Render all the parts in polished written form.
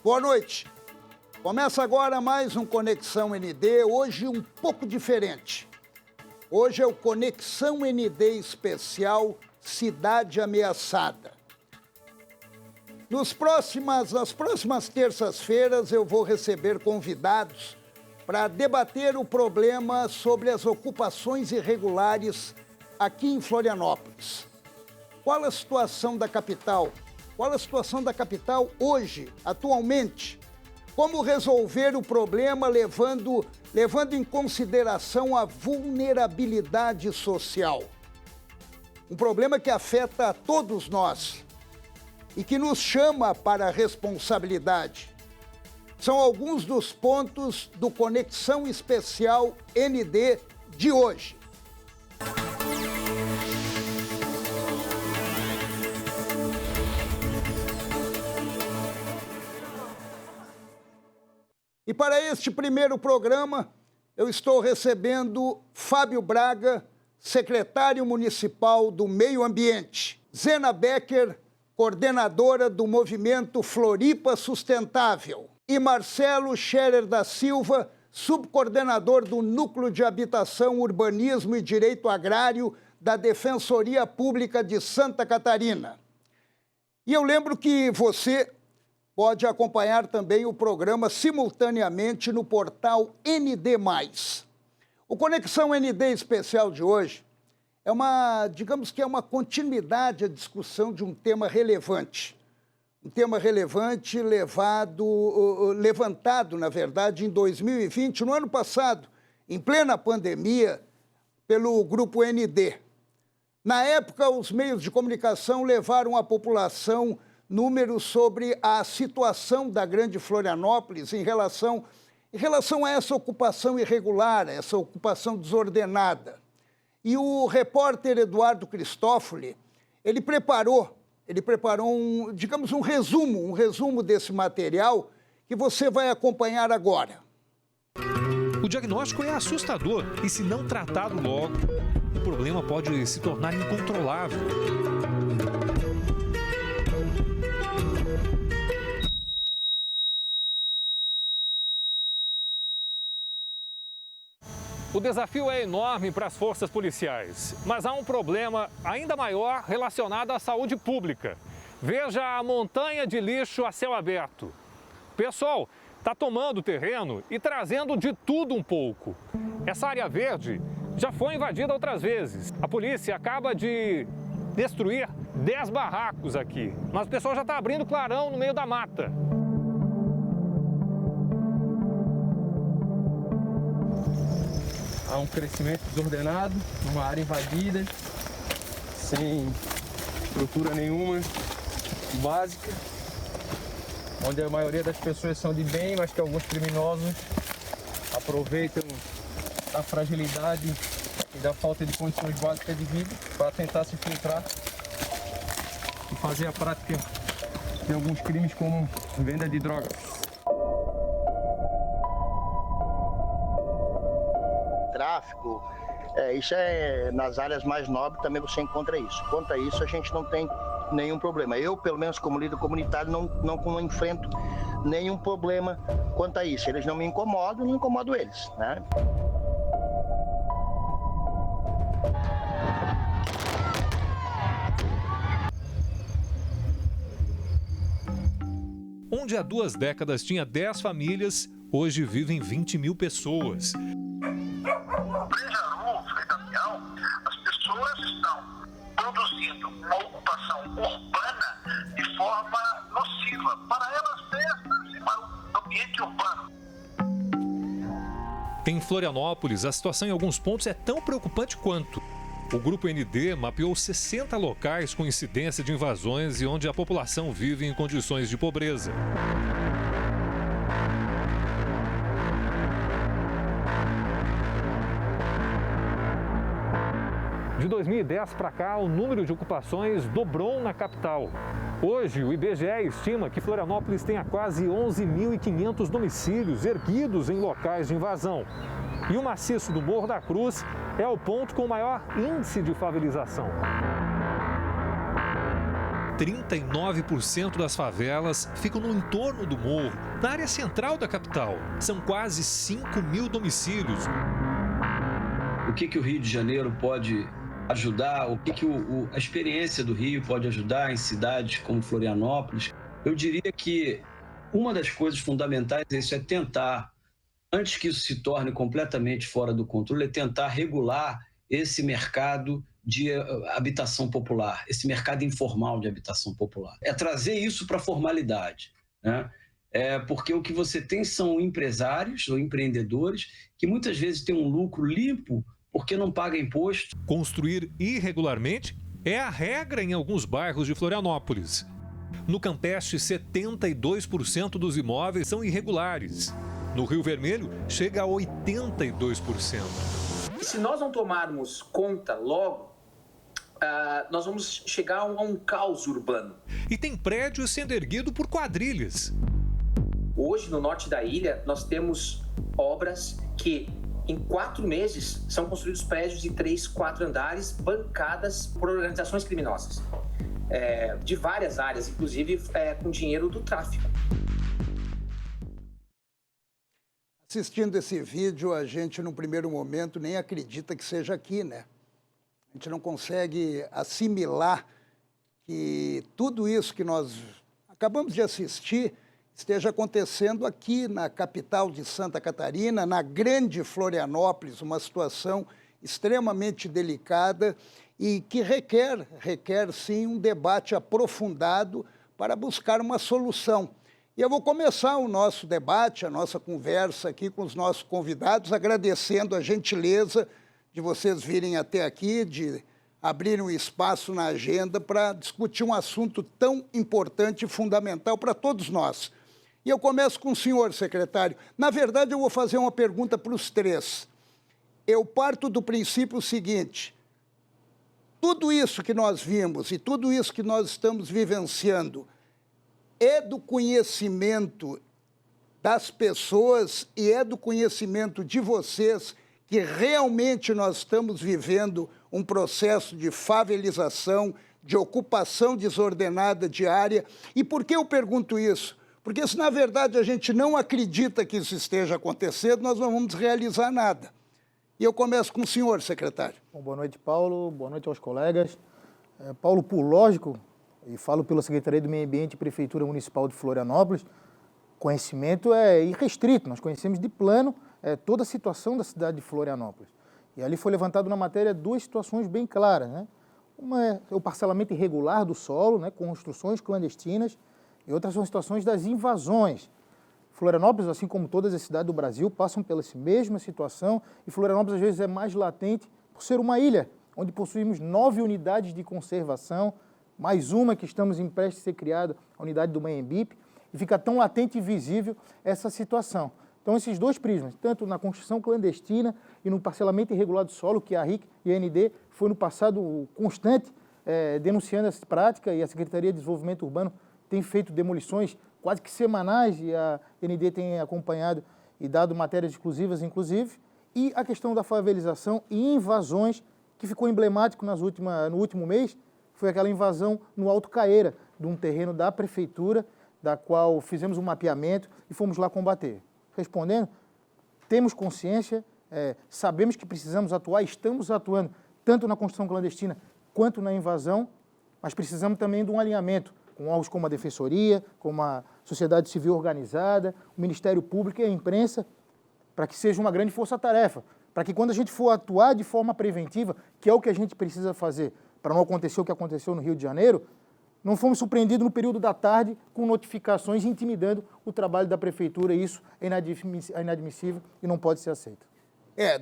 Boa noite. Começa agora mais um Conexão ND, hoje um pouco diferente. Hoje é o Conexão ND especial Cidade Ameaçada. Nas próximas terças-feiras eu vou receber convidados para debater o problema sobre as ocupações irregulares aqui em Florianópolis. Qual a situação da capital? Qual a situação da capital hoje, atualmente? Como resolver o problema levando em consideração a vulnerabilidade social? Um problema que afeta a todos nós e que nos chama para a responsabilidade. São alguns dos pontos do Conexão Especial ND de hoje. E para este primeiro programa, eu estou recebendo Fábio Braga, secretário municipal do Meio Ambiente, Zena Becker, coordenadora do movimento Floripa Sustentável, e Marcelo Scherer da Silva, subcoordenador do Núcleo de Habitação, Urbanismo e Direito Agrário da Defensoria Pública de Santa Catarina. E eu lembro que você pode acompanhar também o programa simultaneamente no portal ND+. O Conexão ND especial de hoje é digamos que é uma continuidade à discussão de um tema relevante. Um tema relevante levantado, na verdade, em 2020, no ano passado, em plena pandemia, pelo Grupo ND. Na época, os meios de comunicação levaram à população números sobre a situação da Grande Florianópolis em relação a essa ocupação irregular, essa ocupação desordenada. E o repórter Eduardo Cristófoli, ele preparou um resumo desse material que você vai acompanhar agora. O diagnóstico é assustador e, se não tratado logo, o problema pode se tornar incontrolável. O desafio é enorme para as forças policiais, mas há um problema ainda maior relacionado à saúde pública. Veja a montanha de lixo a céu aberto. O pessoal está tomando o terreno e trazendo de tudo um pouco. Essa área verde já foi invadida outras vezes. A polícia acaba de destruir 10 barracos aqui, mas o pessoal já está abrindo clarão no meio da mata. Há um crescimento desordenado, uma área invadida, sem estrutura nenhuma básica, onde a maioria das pessoas são de bem, mas que alguns criminosos aproveitam a fragilidade e da falta de condições básicas de vida para tentar se infiltrar e fazer a prática de alguns crimes como venda de drogas. Tráfico, isso é nas áreas mais nobres também você encontra isso. Quanto a isso, a gente não tem nenhum problema. Eu, pelo menos como líder comunitário, não enfrento nenhum problema quanto a isso. Eles não me incomodam, não incomodo eles, né? Onde há 2 décadas tinha 10 famílias, hoje vivem 20 mil pessoas. As pessoas estão produzindo uma ocupação urbana de forma nociva para elas mesmas e para o ambiente urbano. Em Florianópolis, a situação em alguns pontos é tão preocupante quanto. O Grupo ND mapeou 60 locais com incidência de invasões e onde a população vive em condições de pobreza. De 2010 para cá, o número de ocupações dobrou na capital. Hoje, o IBGE estima que Florianópolis tenha quase 11.500 domicílios erguidos em locais de invasão. E o maciço do Morro da Cruz é o ponto com maior índice de favelização. 39% das favelas ficam no entorno do morro, na área central da capital. São quase 5.000 domicílios. O que o Rio de Janeiro pode ajudar? O que a experiência do Rio pode ajudar em cidades como Florianópolis? Eu diria que uma das coisas fundamentais é tentar, antes que isso se torne completamente fora do controle, é tentar regular esse mercado de habitação popular, esse mercado informal de habitação popular. É trazer isso para a formalidade, né? Porque o que você tem são empresários ou empreendedores que muitas vezes têm um lucro limpo porque não paga imposto. Construir irregularmente é a regra em alguns bairros de Florianópolis. No Campeche, 72% dos imóveis são irregulares. No Rio Vermelho, chega a 82%. Se nós não tomarmos conta logo, nós vamos chegar a um caos urbano. E tem prédios sendo erguidos por quadrilhas. Hoje, no norte da ilha, nós temos obras que, em 4 meses, são construídos prédios de 3, 4 andares, bancadas por organizações criminosas. De várias áreas, inclusive com dinheiro do tráfico. Assistindo esse vídeo, a gente, num primeiro momento, nem acredita que seja aqui, né? A gente não consegue assimilar que tudo isso que nós acabamos de assistir esteja acontecendo aqui na capital de Santa Catarina, na grande Florianópolis, uma situação extremamente delicada e que requer sim, um debate aprofundado para buscar uma solução. E eu vou começar o nosso debate, a nossa conversa aqui com os nossos convidados, agradecendo a gentileza de vocês virem até aqui, de abrirem um espaço na agenda para discutir um assunto tão importante e fundamental para todos nós. E eu começo com o senhor, secretário. Na verdade, eu vou fazer uma pergunta para os três. Eu parto do princípio seguinte: tudo isso que nós vimos e tudo isso que nós estamos vivenciando é do conhecimento das pessoas e é do conhecimento de vocês que realmente nós estamos vivendo um processo de favelização, de ocupação desordenada de área. E por que eu pergunto isso? Porque se, na verdade, a gente não acredita que isso esteja acontecendo, nós não vamos realizar nada. E eu começo com o senhor, secretário. Bom, boa noite, Paulo. Boa noite aos colegas. Paulo, por lógico, e falo pela Secretaria do Meio Ambiente e Prefeitura Municipal de Florianópolis, conhecimento é irrestrito. Nós conhecemos de plano toda a situação da cidade de Florianópolis. E ali foi levantado na matéria 2 situações bem claras, né? Uma é o parcelamento irregular do solo, né, construções clandestinas, e outras são situações das invasões. Florianópolis, assim como todas as cidades do Brasil, passam pela mesma situação, e Florianópolis às vezes é mais latente por ser uma ilha, onde possuímos 9 unidades de conservação, mais uma que estamos em prestes a ser criada, a unidade do Maembipe, e fica tão latente e visível essa situação. Então, esses 2 prismas, tanto na construção clandestina e no parcelamento irregular do solo, que a RIC e a AND foi no passado constante denunciando essa prática, e a Secretaria de Desenvolvimento Urbano tem feito demolições quase que semanais, e a AND tem acompanhado e dado matérias exclusivas, inclusive, e a questão da favelização e invasões, que ficou emblemático no último mês, foi aquela invasão no Alto Caeira, de um terreno da Prefeitura, da qual fizemos um mapeamento e fomos lá combater. Respondendo, temos consciência, sabemos que precisamos atuar, estamos atuando tanto na construção clandestina quanto na invasão, mas precisamos também de um alinhamento com órgãos como a Defensoria, como a sociedade civil organizada, o Ministério Público e a imprensa, para que seja uma grande força-tarefa, para que quando a gente for atuar de forma preventiva, que é o que a gente precisa fazer, para não acontecer o que aconteceu no Rio de Janeiro, não fomos surpreendidos no período da tarde com notificações intimidando o trabalho da Prefeitura. Isso é inadmissível e não pode ser aceito.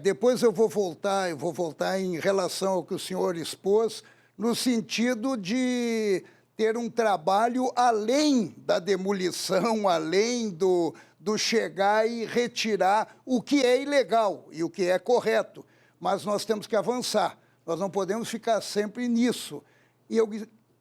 Depois eu vou voltar em relação ao que o senhor expôs, no sentido de ter um trabalho além da demolição, além do chegar e retirar o que é ilegal e o que é correto. Mas nós temos que avançar, nós não podemos ficar sempre nisso. E eu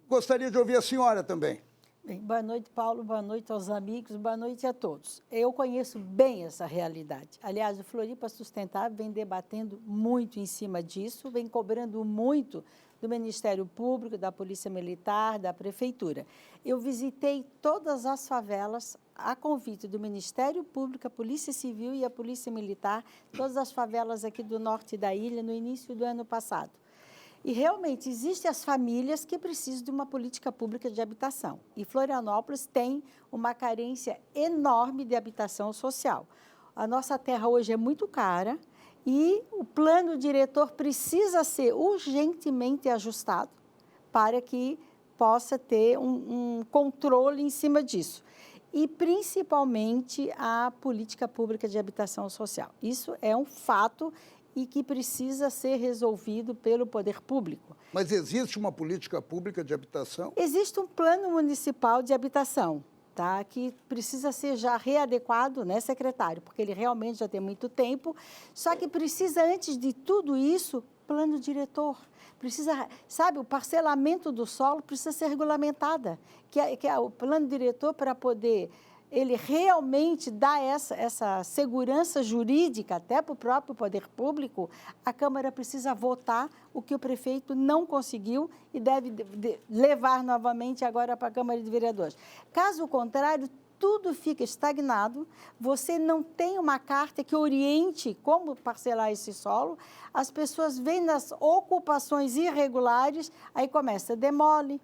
gostaria de ouvir a senhora também. Bem, boa noite, Paulo, boa noite aos amigos, boa noite a todos. Eu conheço bem essa realidade. Aliás, o Floripa Sustentável vem debatendo muito em cima disso, vem cobrando muito do Ministério Público, da Polícia Militar, da Prefeitura. Eu visitei todas as favelas a convite do Ministério Público, a Polícia Civil e a Polícia Militar, todas as favelas aqui do norte da ilha, no início do ano passado. E realmente existem as famílias que precisam de uma política pública de habitação. E Florianópolis tem uma carência enorme de habitação social. A nossa terra hoje é muito cara e o plano diretor precisa ser urgentemente ajustado para que possa ter um controle em cima disso. E, principalmente, a política pública de habitação social. Isso é um fato e que precisa ser resolvido pelo poder público. Mas existe uma política pública de habitação? Existe um plano municipal de habitação, tá? Que precisa ser já readequado, né, secretário? Porque ele realmente já tem muito tempo, só que precisa, antes de tudo isso, plano diretor. Precisa, sabe, o parcelamento do solo precisa ser regulamentada, que é o plano diretor para poder ele realmente dá essa segurança jurídica até para o próprio poder público. A Câmara precisa votar o que o prefeito não conseguiu e deve levar novamente agora para a Câmara de Vereadores. Caso contrário, tudo fica estagnado, você não tem uma carta que oriente como parcelar esse solo, as pessoas vêm nas ocupações irregulares, aí começa, demole,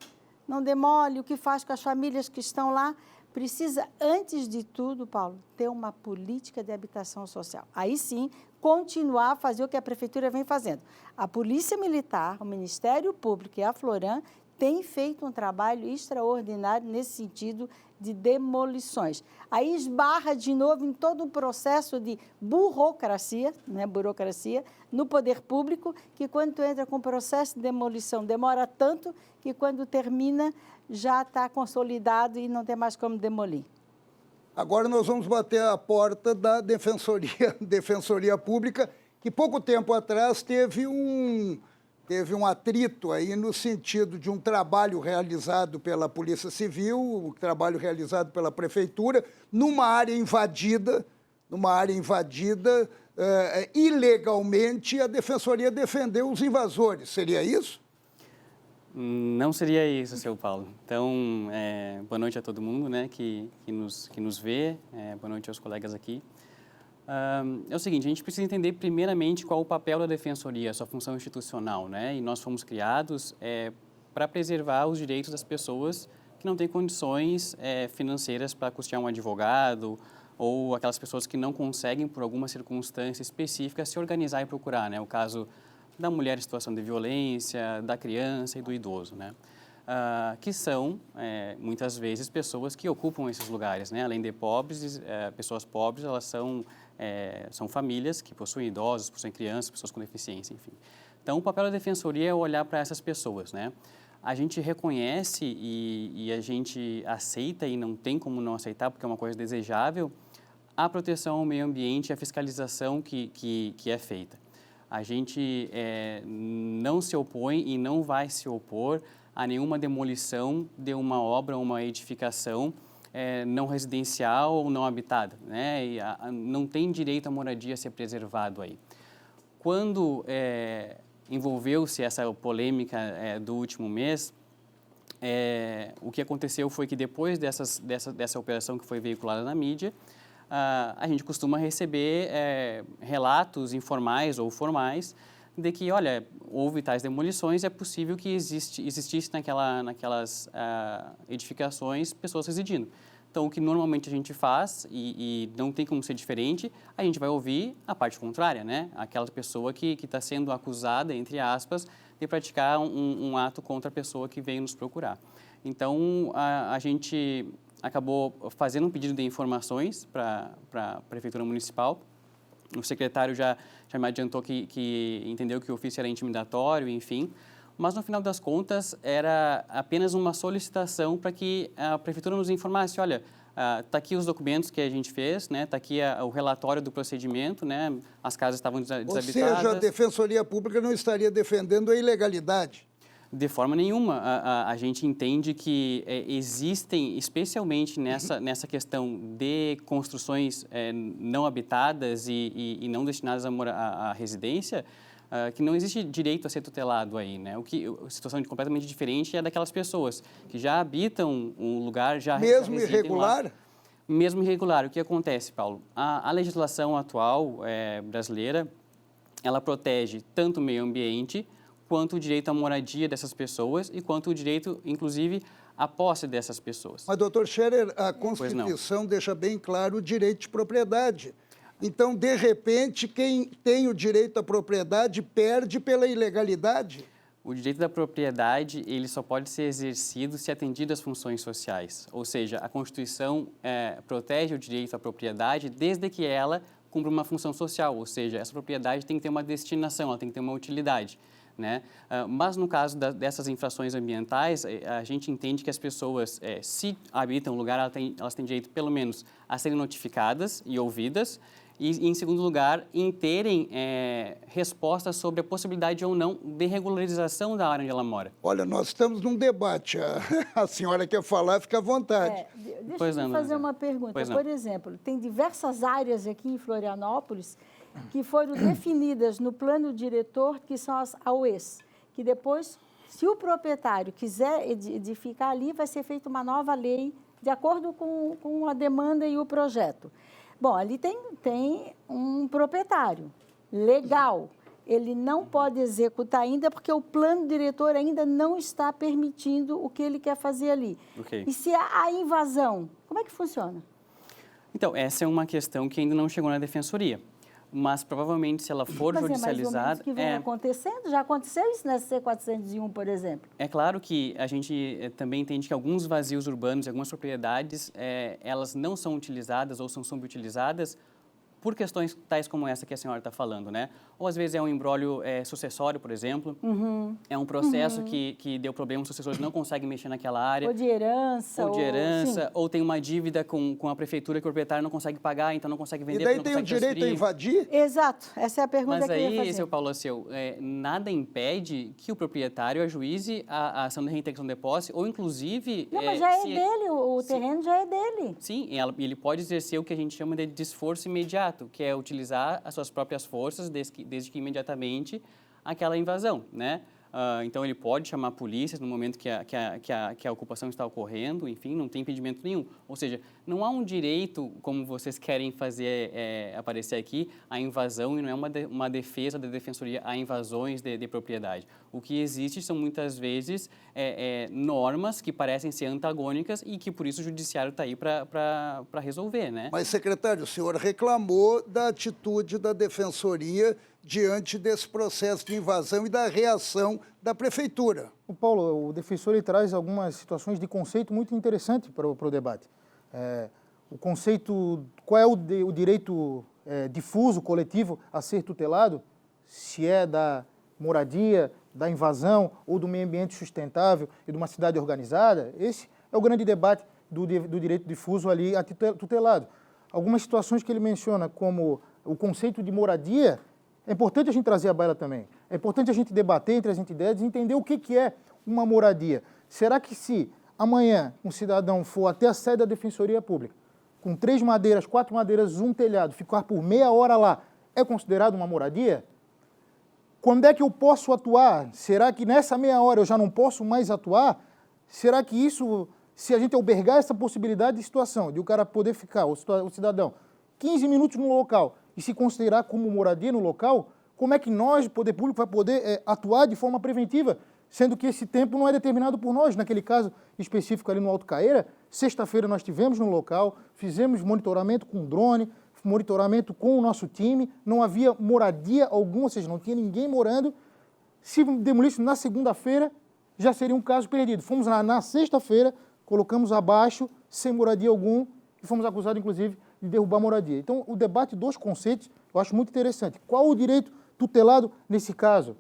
não demole, o que faz com as famílias que estão lá? Precisa, antes de tudo, Paulo, ter uma política de habitação social. Aí sim, continuar a fazer o que a Prefeitura vem fazendo. A Polícia Militar, o Ministério Público e a Floran têm feito um trabalho extraordinário nesse sentido de demolições. Aí esbarra de novo em todo um processo de burocracia, né, no poder público, que quando tu entra com o processo de demolição demora tanto que quando termina já está consolidado e não tem mais como demolir. Agora nós vamos bater a porta da Defensoria Pública, que pouco tempo atrás teve um atrito aí no sentido de um trabalho realizado pela Polícia Civil, um trabalho realizado pela Prefeitura, numa área invadida ilegalmente, a Defensoria defendeu os invasores. Seria isso? Não seria isso, seu Paulo. Então, boa noite a todo mundo, né, que nos vê, boa noite aos colegas aqui. É o seguinte, a gente precisa entender primeiramente qual o papel da Defensoria, a sua função institucional, né, e nós fomos criados para preservar os direitos das pessoas que não têm condições financeiras para custear um advogado ou aquelas pessoas que não conseguem, por alguma circunstância específica, se organizar e procurar, né, o caso da mulher em situação de violência, da criança e do idoso, né? Que são, muitas vezes, pessoas que ocupam esses lugares, né? Além de pobres, pessoas pobres, elas são famílias que possuem idosos, possuem crianças, pessoas com deficiência, enfim. Então, o papel da Defensoria é olhar para essas pessoas, né? A gente reconhece e a gente aceita, e não tem como não aceitar, porque é uma coisa desejável, a proteção ao meio ambiente e a fiscalização que é feita. A gente não se opõe e não vai se opor a nenhuma demolição de uma obra ou uma edificação não residencial ou não habitada, né? E não tem direito à moradia a ser preservado aí. Quando envolveu-se essa polêmica do último mês, o que aconteceu foi que depois dessa operação que foi veiculada na mídia, a gente costuma receber relatos informais ou formais de que, olha, houve tais demolições, é possível que existisse naquelas edificações pessoas residindo. Então, o que normalmente a gente faz, e não tem como ser diferente, a gente vai ouvir a parte contrária, né? Aquela pessoa que está sendo acusada, entre aspas, de praticar um ato contra a pessoa que veio nos procurar. Então, a gente acabou fazendo um pedido de informações para a Prefeitura Municipal. O secretário já me adiantou que entendeu que o ofício era intimidatório, enfim. Mas, no final das contas, era apenas uma solicitação para que a Prefeitura nos informasse, olha, está aqui os documentos que a gente fez, né? Está aqui o relatório do procedimento, né? As casas estavam desabitadas. Ou seja, a Defensoria Pública não estaria defendendo a ilegalidade. De forma nenhuma. A gente entende que existem, especialmente nessa questão de construções não habitadas e não destinadas à residência, que não existe direito a ser tutelado aí, né? A situação completamente diferente é daquelas pessoas que já habitam um lugar, já mesmo residem irregular? lá. Mesmo irregular. O que acontece, Paulo? A legislação atual brasileira, ela protege tanto o meio ambiente quanto o direito à moradia dessas pessoas e quanto o direito, inclusive, à posse dessas pessoas. Mas, doutor Scherer, a Constituição deixa bem claro o direito de propriedade. Então, de repente, quem tem o direito à propriedade perde pela ilegalidade? O direito da propriedade, ele só pode ser exercido se atendido às funções sociais. Ou seja, a Constituição protege o direito à propriedade desde que ela cumpra uma função social. Ou seja, essa propriedade tem que ter uma destinação, ela tem que ter uma utilidade, né? Mas no caso dessas infrações ambientais, a gente entende que as pessoas, se habitam um lugar, elas têm direito, pelo menos, a serem notificadas e ouvidas, e, em segundo lugar, em terem respostas sobre a possibilidade ou não de regularização da área onde ela mora. Olha, nós estamos num debate. A senhora quer falar, fica à vontade. Deixa eu fazer uma pergunta. Por exemplo, tem diversas áreas aqui em Florianópolis que foram definidas no plano diretor, que são as AUEs, que depois, se o proprietário quiser edificar ali, vai ser feita uma nova lei de acordo com a demanda e o projeto. Bom, ali tem um proprietário legal. Ele não pode executar ainda porque o plano diretor ainda não está permitindo o que ele quer fazer ali. Okay. E se há invasão, como é que funciona? Então, essa é uma questão que ainda não chegou na defensoria. Mas, provavelmente, se ela for judicializada... Mas é mais ou menos o que vem acontecendo. Já aconteceu isso na C401, por exemplo? É claro que a gente também entende que alguns vazios urbanos e algumas propriedades, elas não são utilizadas ou são subutilizadas por questões tais como essa que a senhora está falando, né? Ou, às vezes, é um imbróglio sucessório, por exemplo. É um processo que deu problema, os sucessores não conseguem mexer naquela área. Ou de herança. Ou tem uma dívida com a prefeitura que o proprietário não consegue pagar, então não consegue vender. E daí tem o direito a invadir? Exato, essa é a pergunta que eu ia fazer. Mas aí, seu Paulo, nada impede que o proprietário ajuize a ação de reintegração de posse, ou inclusive... Não, mas já é dele, o terreno já é dele. Sim, ele pode exercer o que a gente chama de desforço imediato, que é utilizar as suas próprias forças desde que imediatamente aquela invasão, né? Então, ele pode chamar a polícia no momento que a ocupação está ocorrendo, enfim, não tem impedimento nenhum. Ou seja, não há um direito, como vocês querem fazer aparecer aqui, à invasão, e não é uma defesa da defensoria a invasões de propriedade. O que existe são, muitas vezes, normas que parecem ser antagônicas e que, por isso, o judiciário está aí para resolver, né? Mas, secretário, o senhor reclamou da atitude da defensoria diante desse processo de invasão e da reação da prefeitura. O Paulo, o defensor ele traz algumas situações de conceito muito interessante para o debate. O conceito, qual é o direito difuso, coletivo, a ser tutelado? Se é da moradia, da invasão ou do meio ambiente sustentável e de uma cidade organizada? Esse é o grande debate do direito difuso ali a tutelado. Algumas situações que ele menciona, como o conceito de moradia, é importante a gente trazer à baila também. É importante a gente debater entre as entidades e entender o que é uma moradia. Será que se amanhã um cidadão for até a sede da Defensoria Pública, com 3 madeiras, 4 madeiras, um telhado, ficar por meia hora lá, é considerado uma moradia? Quando é que eu posso atuar? Será que nessa meia hora eu já não posso mais atuar? Será que isso, se a gente albergar essa possibilidade de situação, de o cara poder ficar, o cidadão, 15 minutos no local, e se considerar como moradia no local, como é que nós, o poder público, vai poder atuar de forma preventiva, sendo que esse tempo não é determinado por nós? Naquele caso específico ali no Alto Caeira, sexta-feira nós estivemos no local, fizemos monitoramento com drone, monitoramento com o nosso time, não havia moradia alguma, ou seja, não tinha ninguém morando. Se demolisse na segunda-feira, já seria um caso perdido. Fomos lá na sexta-feira, colocamos abaixo, sem moradia alguma, e fomos acusados, inclusive, de derrubar a moradia. Então, o debate dos conceitos eu acho muito interessante. Qual o direito tutelado nesse caso?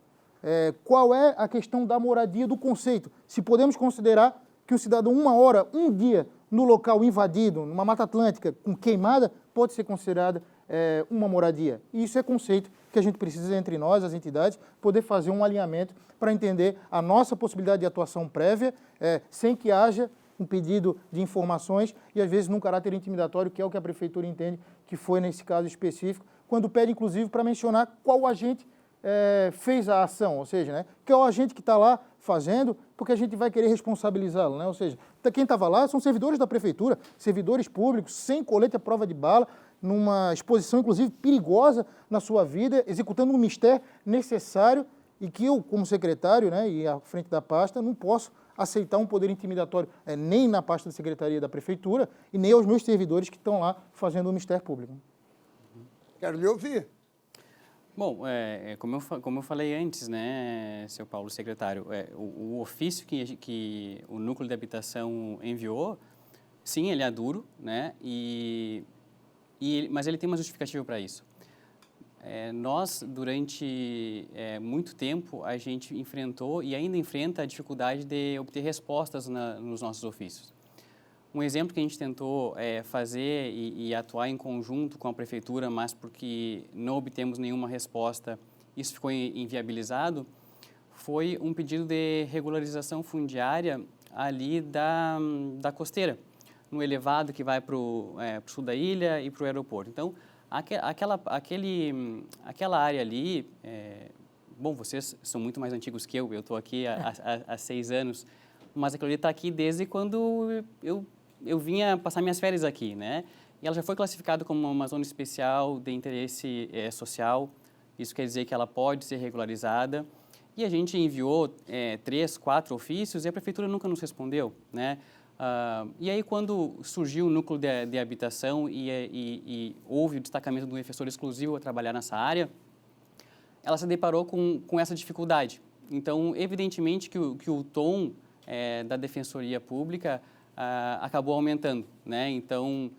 Qual é a questão da moradia do conceito? Se podemos considerar que o cidadão, 1 hora, 1 dia, no local invadido, numa Mata Atlântica, com queimada, pode ser considerada uma moradia. E isso é conceito que a gente precisa, entre nós, as entidades, poder fazer um alinhamento para entender a nossa possibilidade de atuação prévia, sem que haja um pedido de informações e, às vezes, num caráter intimidatório, que é o que a prefeitura entende que foi nesse caso específico, quando pede, inclusive, para mencionar qual agente fez a ação, ou seja, né, que é o agente que está lá fazendo, porque a gente vai querer responsabilizá-lo, né? Ou seja, quem estava lá são servidores da prefeitura, servidores públicos, sem colete à prova de bala, numa exposição, inclusive, perigosa na sua vida, executando um mistério necessário e que eu, como secretário, né, e à frente da pasta, não posso aceitar um poder intimidatório nem na pasta da Secretaria da Prefeitura e nem aos meus servidores que estão lá fazendo o mistério público. Quero lhe ouvir. Bom, como eu falei antes, né, seu Paulo, secretário, o ofício que o Núcleo de Habitação enviou, sim, ele é duro, né, mas ele tem uma justificativa para isso. Nós, durante muito tempo, a gente enfrentou e ainda enfrenta a dificuldade de obter respostas nos nossos ofícios. Um exemplo que a gente tentou fazer e atuar em conjunto com a Prefeitura, mas porque não obtemos nenhuma resposta, isso ficou inviabilizado, foi um pedido de regularização fundiária ali da costeira, no elevado que vai para o sul da ilha e para o aeroporto. Então, aquela área ali, bom, vocês são muito mais antigos que eu estou aqui há 6 anos, mas aquilo ali está aqui desde quando eu vinha passar minhas férias aqui, né? E ela já foi classificada como uma zona especial de interesse social, isso quer dizer que ela pode ser regularizada, e a gente enviou 3, 4 ofícios e a Prefeitura nunca nos respondeu, né? E aí, quando surgiu o núcleo de habitação e houve o destacamento de um defensor exclusivo a trabalhar nessa área, ela se deparou com essa dificuldade. Então, evidentemente que o tom da Defensoria Pública acabou aumentando, né? Então,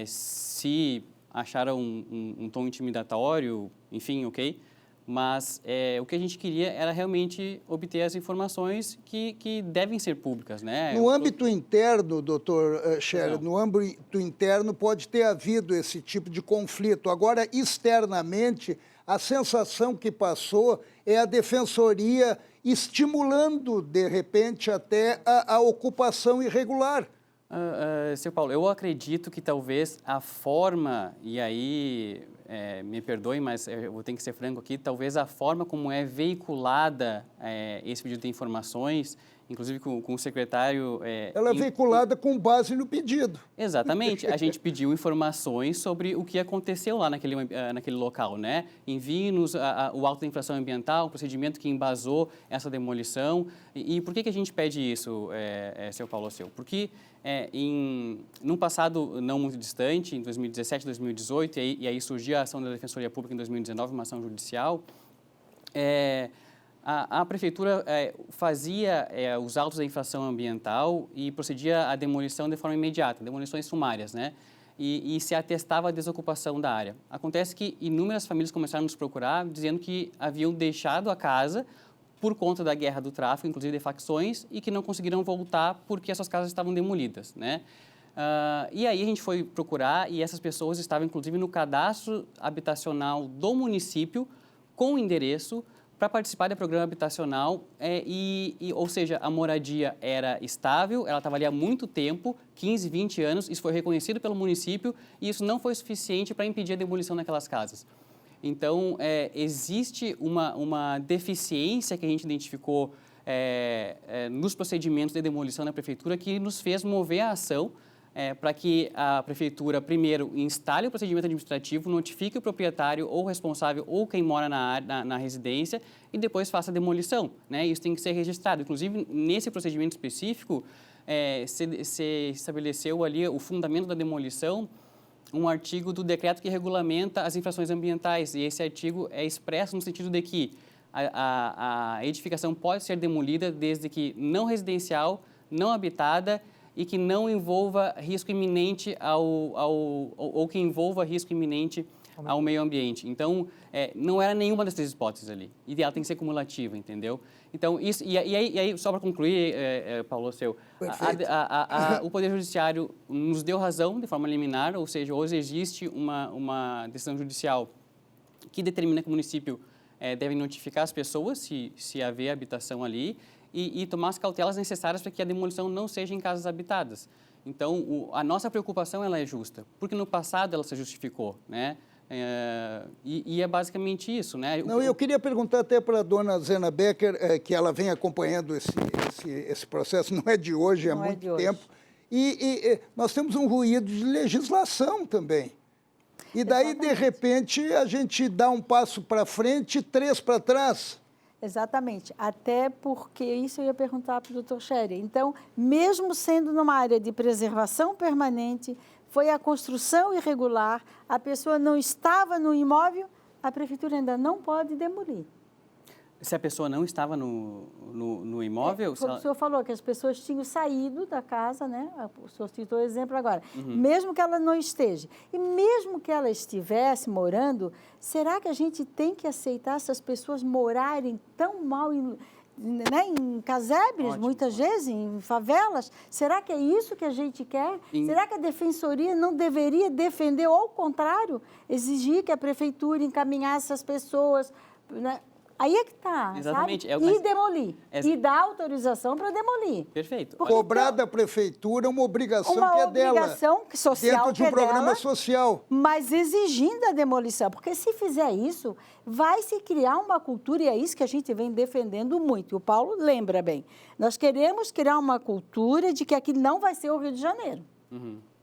se acharam um tom intimidatório, enfim, ok, mas o que a gente queria era realmente obter as informações que devem ser públicas, né? No âmbito interno, doutor Scherer, no âmbito interno pode ter havido esse tipo de conflito. Agora, externamente, a sensação que passou é a Defensoria estimulando, de repente, até a ocupação irregular. Seu Paulo, eu acredito que talvez a forma, e aí me perdoe, mas eu vou ter que ser franco aqui, talvez a forma como é veiculada esse pedido de informações, inclusive com o secretário... Ela é veiculada com base no pedido. Exatamente. A gente pediu informações sobre o que aconteceu lá naquele local, né? Envie-nos o auto de infração ambiental, o procedimento que embasou essa demolição. E por que a gente pede isso, seu Paulo Seu? Porque num passado não muito distante, em 2017, 2018, e aí surgiu a ação da Defensoria Pública em 2019, uma ação judicial, a Prefeitura fazia os autos da infração ambiental e procedia à demolição de forma imediata, demolições sumárias, né? E se atestava a desocupação da área. Acontece que inúmeras famílias começaram a nos procurar dizendo que haviam deixado a casa por conta da guerra do tráfico, inclusive de facções, e que não conseguiram voltar porque as suas casas estavam demolidas, né? E aí a gente foi procurar e essas pessoas estavam, inclusive, no cadastro habitacional do município com o endereço para participar do programa habitacional, ou seja, a moradia era estável, ela estava ali há muito tempo, 15, 20 anos, isso foi reconhecido pelo município e isso não foi suficiente para impedir a demolição daquelas casas. Então, existe uma deficiência que a gente identificou nos procedimentos de demolição da Prefeitura que nos fez mover a ação para que a Prefeitura, primeiro, instale o procedimento administrativo, notifique o proprietário ou o responsável ou quem mora na residência e depois faça a demolição, né? Isso tem que ser registrado. Inclusive, nesse procedimento específico, se estabeleceu ali o fundamento da demolição, um artigo do decreto que regulamenta as infrações ambientais, e esse artigo é expresso no sentido de que a edificação pode ser demolida desde que não residencial, não habitada e que não envolva risco iminente ou que envolva risco iminente ao meio ambiente. Então, não era nenhuma dessas hipóteses ali. E ela tem que ser cumulativa, entendeu? Então, isso, e aí só para concluir, Paulo Seu, o Poder Judiciário nos deu razão de forma liminar, ou seja, hoje existe uma decisão judicial que determina que o município deve notificar as pessoas se haver habitação ali e tomar as cautelas necessárias para que a demolição não seja em casas habitadas. Então, a nossa preocupação ela é justa, porque no passado ela se justificou, né? E é basicamente isso, né? Não, eu queria perguntar até para a dona Zena Becker, que ela vem acompanhando esse processo, não é de hoje, há muito tempo, e nós temos um ruído de legislação também. E daí, de repente, a gente dá um passo para frente e 3 para trás. Exatamente, até porque isso eu ia perguntar para o doutor Scherer. Então, mesmo sendo numa área de preservação permanente, foi a construção irregular, a pessoa não estava no imóvel, a prefeitura ainda não pode demolir. Se a pessoa não estava no imóvel... Como o senhor falou, que as pessoas tinham saído da casa, né? O senhor citou o exemplo agora. Mesmo que ela não esteja. E mesmo que ela estivesse morando, será que a gente tem que aceitar essas pessoas morarem tão mal em casebres, muitas vezes, em favelas? Será que é isso que a gente quer? Será que a defensoria não deveria defender, ou ao contrário, exigir que a prefeitura encaminhasse essas pessoas, né? Aí é que está, sabe? E demolir. E dar autorização para demolir. Perfeito. Cobrar da prefeitura uma obrigação que é dela. Uma obrigação social dentro de um programa social. Mas exigindo a demolição. Porque se fizer isso, vai se criar uma cultura, e é isso que a gente vem defendendo muito. E o Paulo lembra bem. Nós queremos criar uma cultura de que aqui não vai ser o Rio de Janeiro.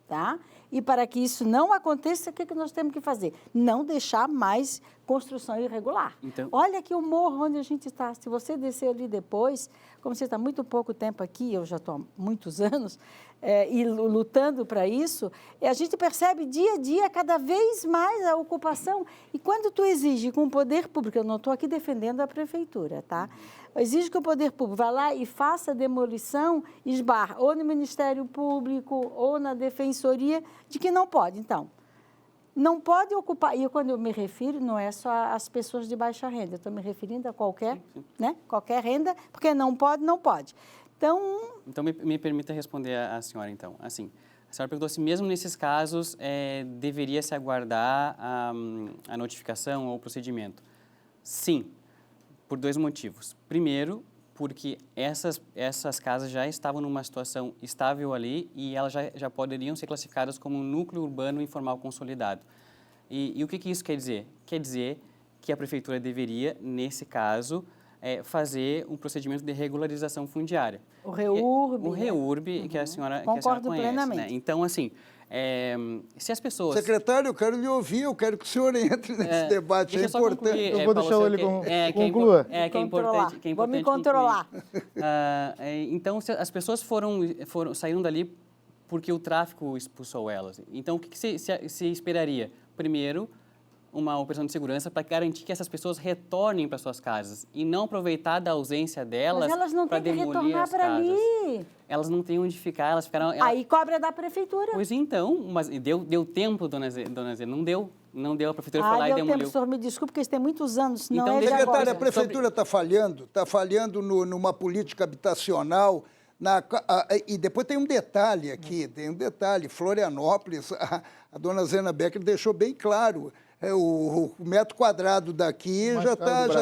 Tá? E para que isso não aconteça, o que nós temos que fazer? Não deixar mais construção irregular. Então, olha aqui o morro onde a gente está. Se você descer ali depois, como você está muito pouco tempo aqui, eu já estou há muitos anos, e lutando para isso, a gente percebe dia a dia cada vez mais a ocupação. E quando tu exige com o poder público, eu não estou aqui defendendo a prefeitura, tá? Exige que o poder público vá lá e faça a demolição, esbarra ou no Ministério Público ou na Defensoria, de que não pode. Então, não pode ocupar, e quando eu me refiro, não é só as pessoas de baixa renda, eu estou me referindo a qualquer, né, qualquer renda, porque não pode, não pode. Então me permita responder a senhora, então. Assim, a senhora perguntou se mesmo nesses casos deveria se aguardar a notificação ou o procedimento. Sim, por 2 motivos. Primeiro, porque essas casas já estavam numa situação estável ali e elas já poderiam ser classificadas como um núcleo urbano informal consolidado. E o que isso quer dizer? Quer dizer que a prefeitura deveria, nesse caso, fazer um procedimento de regularização fundiária. O REURB. O REURB, que a senhora conhece. Concordo plenamente. Né? Então, assim, se as pessoas... Secretário, eu quero lhe ouvir, eu quero que o senhor entre nesse debate, é importante. Eu vou deixar ele concluir. Que é importante. Vou me controlar. Então, as pessoas saíram dali porque o tráfico expulsou elas. Então, o que se esperaria? Primeiro, uma operação de segurança para garantir que essas pessoas retornem para suas casas e não aproveitar da ausência delas para demolir as casas. Ali. Elas não têm onde ficar, elas ficaram... Aí cobra da prefeitura. Pois então, mas deu tempo, dona Zé, não deu, a prefeitura foi lá e demoliu. Tempo, senhor, me desculpe, porque isso tem muitos anos, não então, é de agora. Secretária, a prefeitura está falhando numa política habitacional. E depois tem um detalhe aqui, Florianópolis, a dona Zena Becker deixou bem claro, o metro quadrado daqui já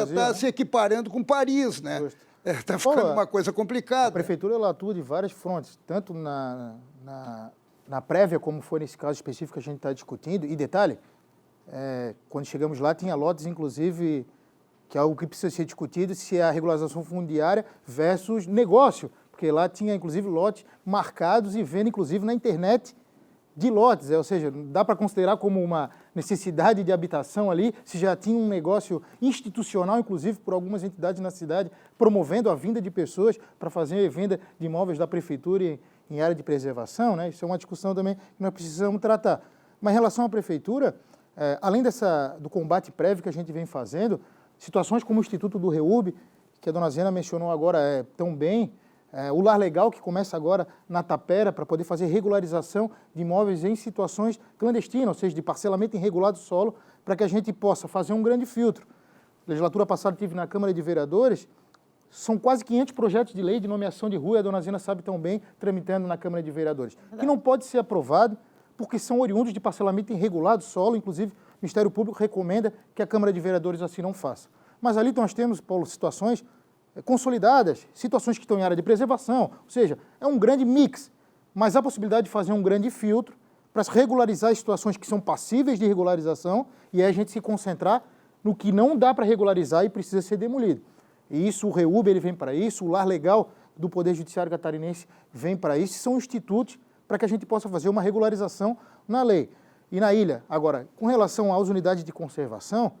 está se equiparando com Paris, né? Está ficando uma coisa complicada. A prefeitura ela atua de várias frontes, tanto na prévia, como foi nesse caso específico que a gente está discutindo, e detalhe, quando chegamos lá tinha lotes, inclusive, que é algo que precisa ser discutido, se é a regularização fundiária versus negócio, porque lá tinha, inclusive, lotes marcados e venda, inclusive, na internet de lotes, ou seja, dá para considerar como uma necessidade de habitação ali, se já tinha um negócio institucional, inclusive, por algumas entidades na cidade, promovendo a vinda de pessoas para fazer venda de imóveis da prefeitura em área de preservação, né? Isso é uma discussão também que nós precisamos tratar. Mas em relação à prefeitura, além do combate prévio que a gente vem fazendo, situações como o Instituto do REURB, que a dona Zena mencionou agora tão bem, o Lar Legal, que começa agora na Tapera, para poder fazer regularização de imóveis em situações clandestinas, ou seja, de parcelamento irregular do solo, para que a gente possa fazer um grande filtro. Legislatura passada tive na Câmara de Vereadores, são quase 500 projetos de lei de nomeação de rua, a dona Zena sabe tão bem, tramitando na Câmara de Vereadores, que não pode ser aprovado porque são oriundos de parcelamento irregular do solo, inclusive o Ministério Público recomenda que a Câmara de Vereadores assim não faça. Mas ali nós temos, Paulo, situações consolidadas, situações que estão em área de preservação, ou seja, é um grande mix, mas há a possibilidade de fazer um grande filtro para regularizar as situações que são passíveis de regularização e aí a gente se concentrar no que não dá para regularizar e precisa ser demolido. E isso, o REUB, ele vem para isso, o Lar Legal do Poder Judiciário Catarinense vem para isso, são institutos para que a gente possa fazer uma regularização na lei. E na ilha, agora, com relação às unidades de conservação,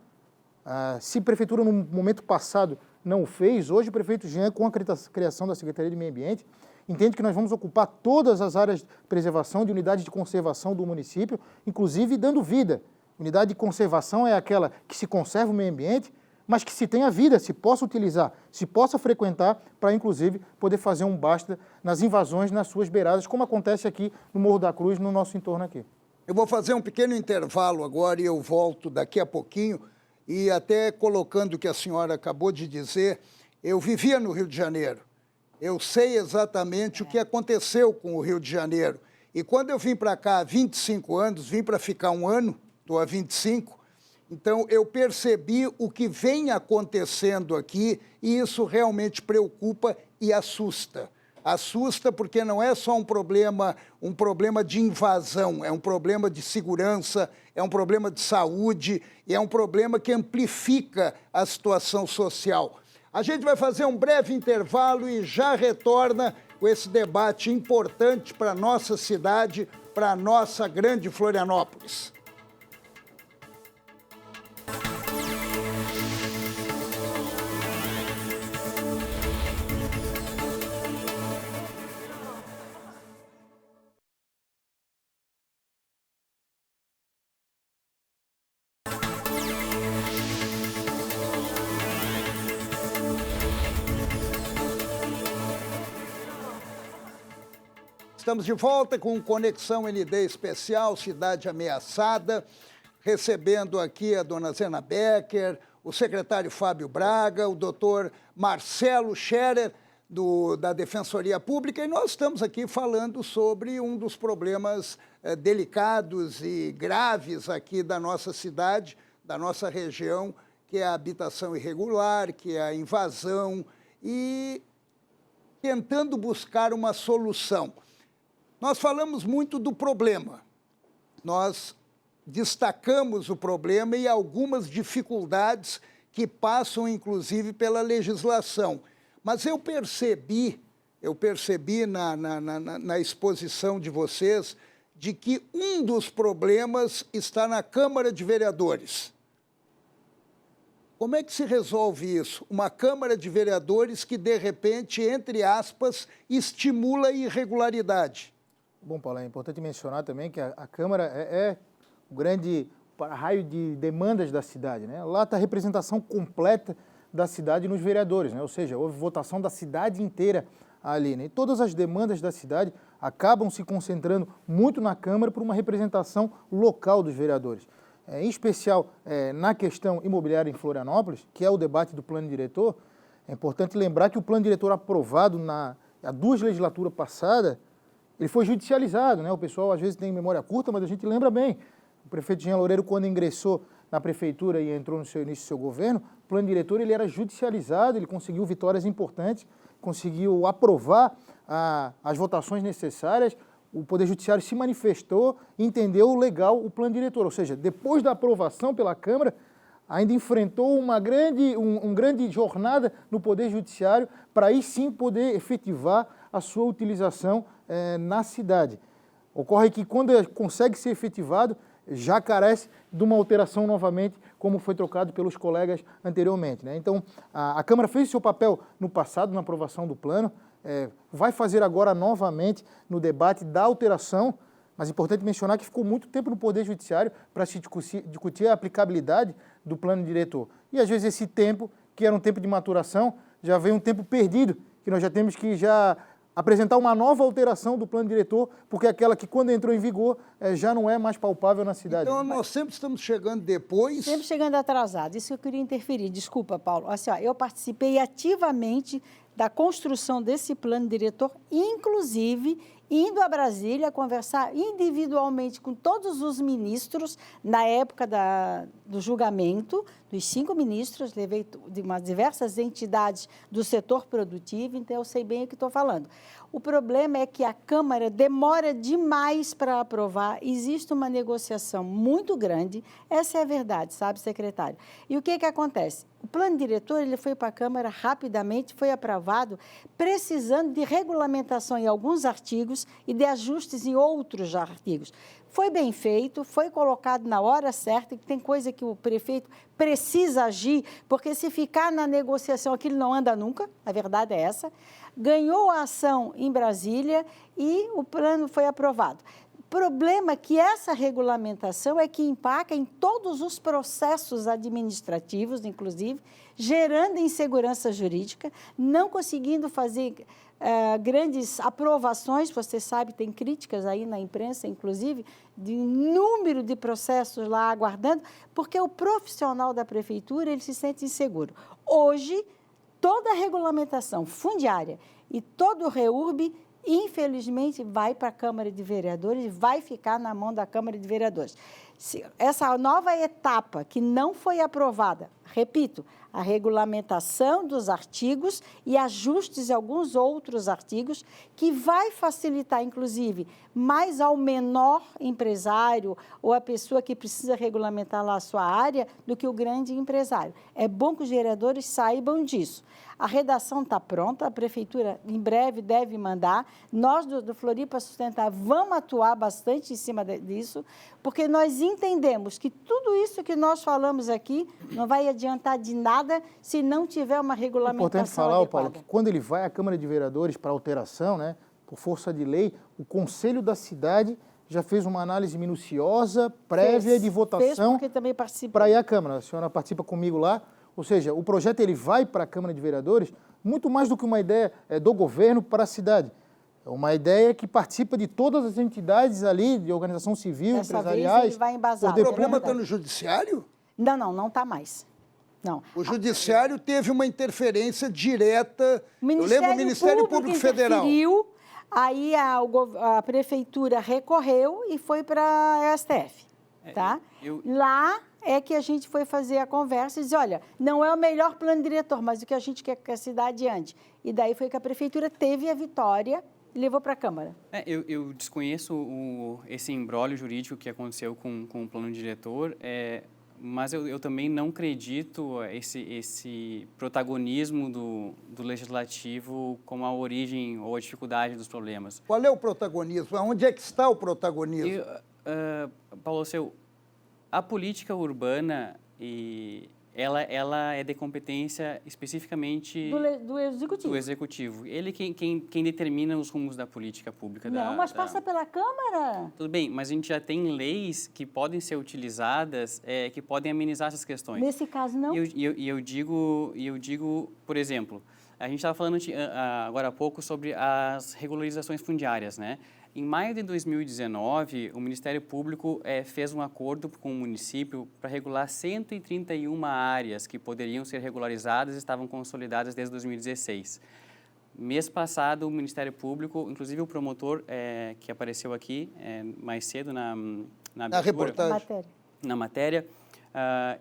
se a Prefeitura, no momento passado, não o fez, hoje o prefeito Jean, com a criação da Secretaria de Meio Ambiente, entende que nós vamos ocupar todas as áreas de preservação, de unidades de conservação do município, inclusive dando vida. Unidade de conservação é aquela que se conserva o meio ambiente, mas que se tenha vida, se possa utilizar, se possa frequentar, para inclusive poder fazer um basta nas invasões nas suas beiradas, como acontece aqui no Morro da Cruz, no nosso entorno aqui. Eu vou fazer um pequeno intervalo agora e eu volto daqui a pouquinho, e até colocando o que a senhora acabou de dizer, eu vivia no Rio de Janeiro. Eu sei exatamente o que aconteceu com o Rio de Janeiro. E quando eu vim para cá há 25 anos, vim para ficar um ano, estou há 25, então eu percebi o que vem acontecendo aqui e isso realmente preocupa e assusta. Assusta porque não é só um problema de invasão, é um problema de segurança, é um problema de saúde e é um problema que amplifica a situação social. A gente vai fazer um breve intervalo e já retorna com esse debate importante para a nossa cidade, para a nossa grande Florianópolis. Estamos de volta com Conexão ND Especial, Cidade Ameaçada, recebendo aqui a dona Zena Becker, o secretário Fábio Braga, o doutor Marcelo Scherer, da Defensoria Pública, e nós estamos aqui falando sobre um dos problemas delicados e graves aqui da nossa cidade, da nossa região, que é a habitação irregular, que é a invasão, e tentando buscar uma solução. Nós falamos muito do problema, nós destacamos o problema e algumas dificuldades que passam, inclusive, pela legislação. Mas eu percebi na exposição de vocês de que um dos problemas está na Câmara de Vereadores. Como é que se resolve isso? Uma Câmara de Vereadores que, de repente, entre aspas, estimula a irregularidade. Bom, Paulo, é importante mencionar também que a Câmara é o grande raio de demandas da cidade, né? Lá está a representação completa da cidade nos vereadores, né? Ou seja, houve votação da cidade inteira ali, né? E todas as demandas da cidade acabam se concentrando muito na Câmara por uma representação local dos vereadores. Em especial, na questão imobiliária em Florianópolis, que é o debate do plano diretor, é importante lembrar que o plano diretor aprovado há 2 legislaturas passadas, ele foi judicializado, né? O pessoal às vezes tem memória curta, mas a gente lembra bem. O prefeito Jean Loureiro, quando ingressou na prefeitura e entrou no seu início do seu governo, o plano diretor ele era judicializado, ele conseguiu vitórias importantes, conseguiu aprovar as votações necessárias, o Poder Judiciário se manifestou e entendeu legal o plano diretor. Ou seja, depois da aprovação pela Câmara, ainda enfrentou uma grande jornada no Poder Judiciário para aí sim poder efetivar a sua utilização na cidade. Ocorre que quando consegue ser efetivado, já carece de uma alteração novamente, como foi trocado pelos colegas anteriormente, né? Então, a Câmara fez seu papel no passado, na aprovação do plano, vai fazer agora novamente no debate da alteração, mas é importante mencionar que ficou muito tempo no Poder Judiciário para se discutir a aplicabilidade do plano diretor. E às vezes esse tempo, que era um tempo de maturação, já vem um tempo perdido, que nós já temos que apresentar uma nova alteração do plano diretor, porque aquela que quando entrou em vigor já não é mais palpável na cidade. Então nós sempre estamos chegando depois. Sempre chegando atrasado, isso que eu queria interferir. Desculpa, Paulo. Assim, ó, eu participei ativamente da construção desse plano diretor, inclusive indo a Brasília conversar individualmente com todos os ministros, na época do julgamento, dos 5 ministros, levei de diversas entidades do setor produtivo, então eu sei bem o que estou falando. O problema é que a Câmara demora demais para aprovar, existe uma negociação muito grande, essa é a verdade, sabe, secretário? E o que acontece? O plano diretor ele foi para a Câmara rapidamente, foi aprovado, precisando de regulamentação em alguns artigos e de ajustes em outros artigos. Foi bem feito, foi colocado na hora certa, que tem coisa que o prefeito precisa agir, porque se ficar na negociação aquilo não anda nunca, a verdade é essa. Ganhou a ação em Brasília e o plano foi aprovado. O problema é que essa regulamentação é que impacta em todos os processos administrativos, inclusive, gerando insegurança jurídica, não conseguindo fazer grandes aprovações. Você sabe, tem críticas aí na imprensa, inclusive, de número de processos lá aguardando, porque o profissional da prefeitura ele se sente inseguro. Hoje, toda a regulamentação fundiária e todo o REURB, infelizmente, vai para a Câmara de Vereadores, vai ficar na mão da Câmara de Vereadores. Essa nova etapa que não foi aprovada, repito, a regulamentação dos artigos e ajustes em alguns outros artigos, que vai facilitar, inclusive, mais ao menor empresário ou a pessoa que precisa regulamentar lá a sua área do que o grande empresário. É bom que os vereadores saibam disso. A redação está pronta, a Prefeitura em breve deve mandar. Nós do Floripa Sustentável vamos atuar bastante em cima disso, porque nós entendemos que tudo isso que nós falamos aqui não vai adiantar de nada se não tiver uma regulamentação adequada. É importante falar, Paulo, que quando ele vai à Câmara de Vereadores para alteração, né, por força de lei, o Conselho da Cidade já fez uma análise minuciosa, prévia de votação para ir à Câmara. A senhora participa comigo lá. Ou seja, o projeto ele vai para a Câmara de Vereadores muito mais do que uma ideia do governo para a cidade. É uma ideia que participa de todas as entidades ali, de organização civil, empresariais. Vez ele vai embasar. O problema está no Judiciário? Não está mais. Não. O Judiciário teve uma interferência direta. Eu lembro o Ministério Público Federal. Aí a Prefeitura recorreu e foi para a STF. Tá? Lá é que a gente foi fazer a conversa e dizer, olha, não é o melhor plano diretor, mas o que a gente quer que a cidade ande. E daí foi que a Prefeitura teve a vitória e levou para a Câmara. Eu desconheço esse imbróglio jurídico que aconteceu com o plano diretor, mas eu também não acredito esse protagonismo do Legislativo como a origem ou a dificuldade dos problemas. Qual é o protagonismo? Onde é que está o protagonismo? Paulo, a política urbana, ela é de competência especificamente do Executivo. Do Executivo. Ele quem determina os rumos da política pública. Mas passa pela Câmara. Tudo bem, mas a gente já tem leis que podem ser utilizadas, que podem amenizar essas questões. Nesse caso, não. E eu digo, por exemplo, a gente estava falando agora há pouco sobre as regularizações fundiárias, né? Em maio de 2019, o Ministério Público fez um acordo com o município para regular 131 áreas que poderiam ser regularizadas e estavam consolidadas desde 2016. Mês passado, o Ministério Público, inclusive o promotor que apareceu aqui mais cedo na reportagem, na matéria,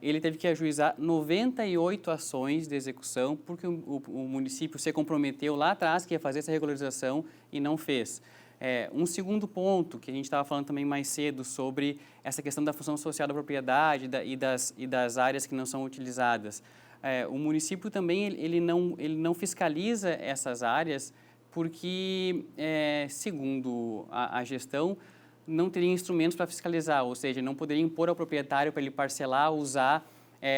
ele teve que ajuizar 98 ações de execução porque o município se comprometeu lá atrás que ia fazer essa regularização e não fez. Um segundo ponto, que a gente estava falando também mais cedo, sobre essa questão da função social da propriedade e das áreas que não são utilizadas. O município também ele não fiscaliza essas áreas porque, segundo a gestão, não teria instrumentos para fiscalizar, ou seja, não poderia impor ao proprietário para ele parcelar, usar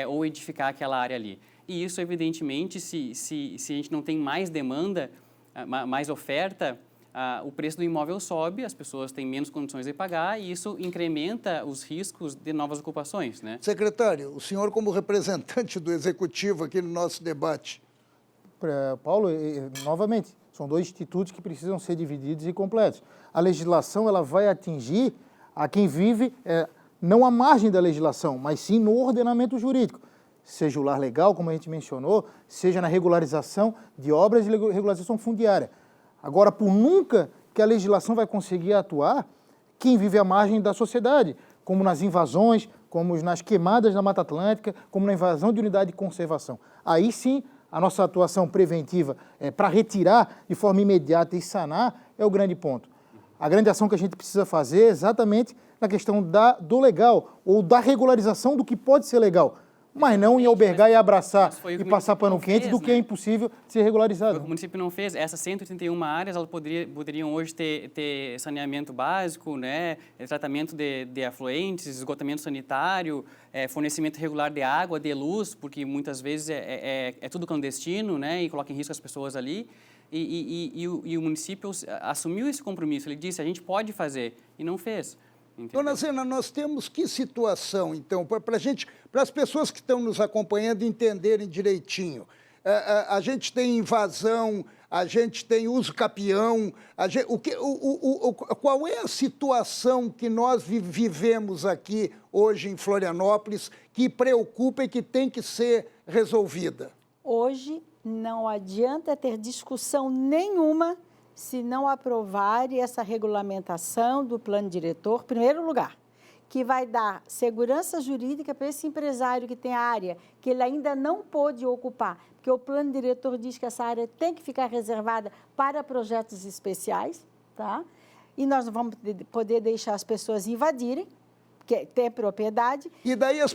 ou edificar aquela área ali. E isso, evidentemente, se a gente não tem mais demanda, mais oferta, o preço do imóvel sobe, as pessoas têm menos condições de pagar e isso incrementa os riscos de novas ocupações, né? Secretário, o senhor como representante do Executivo aqui no nosso debate. Paulo, novamente, são dois institutos que precisam ser divididos e completos. A legislação ela vai atingir a quem vive, não à margem da legislação, mas sim no ordenamento jurídico. Seja o lar legal, como a gente mencionou, seja na regularização de obras de regularização fundiária. Agora, por nunca que a legislação vai conseguir atuar quem vive à margem da sociedade, como nas invasões, como nas queimadas da Mata Atlântica, como na invasão de unidade de conservação. Aí sim, a nossa atuação preventiva para retirar de forma imediata e sanar é o grande ponto. A grande ação que a gente precisa fazer é exatamente na questão do legal, ou da regularização do que pode ser legal, mas não em albergar e abraçar e passar pano quente do que é impossível ser regularizado. O município não fez. Essas 131 áreas, elas poderiam hoje ter saneamento básico, né, tratamento de afluentes, esgotamento sanitário, fornecimento regular de água, de luz, porque muitas vezes é tudo clandestino, né, e coloca em risco as pessoas ali. E o município assumiu esse compromisso. Ele disse, a gente pode fazer, e não fez. Entendeu? Dona Zena, nós temos que situação, então, para as pessoas que estão nos acompanhando entenderem direitinho. A gente tem invasão, a gente tem uso capião, qual é a situação que nós vivemos aqui hoje em Florianópolis que preocupa e que tem que ser resolvida? Hoje não adianta ter discussão nenhuma se não aprovarem essa regulamentação do plano diretor, em primeiro lugar, que vai dar segurança jurídica para esse empresário que tem a área que ele ainda não pôde ocupar, porque o plano diretor diz que essa área tem que ficar reservada para projetos especiais, tá? E nós não vamos poder deixar as pessoas invadirem, que tem propriedade. E daí as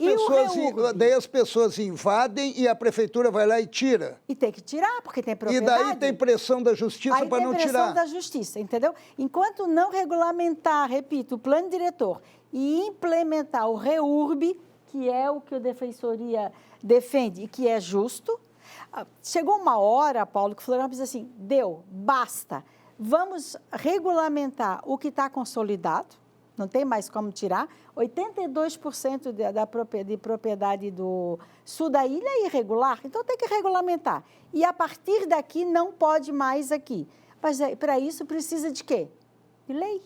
pessoas invadem e a prefeitura vai lá e tira. E tem que tirar, porque tem propriedade. E daí tem pressão da justiça para não tirar. Aí tem pressão da justiça, entendeu? Enquanto não regulamentar, repito, o plano diretor e implementar o REURB, que é o que a Defensoria defende e que é justo, chegou uma hora, Paulo, que Florianópolis disse assim, deu, basta, vamos regulamentar o que está consolidado, não tem mais como tirar. 82% de propriedade do sul da ilha é irregular, então tem que regulamentar. E a partir daqui não pode mais aqui. Mas para isso precisa de quê? De lei,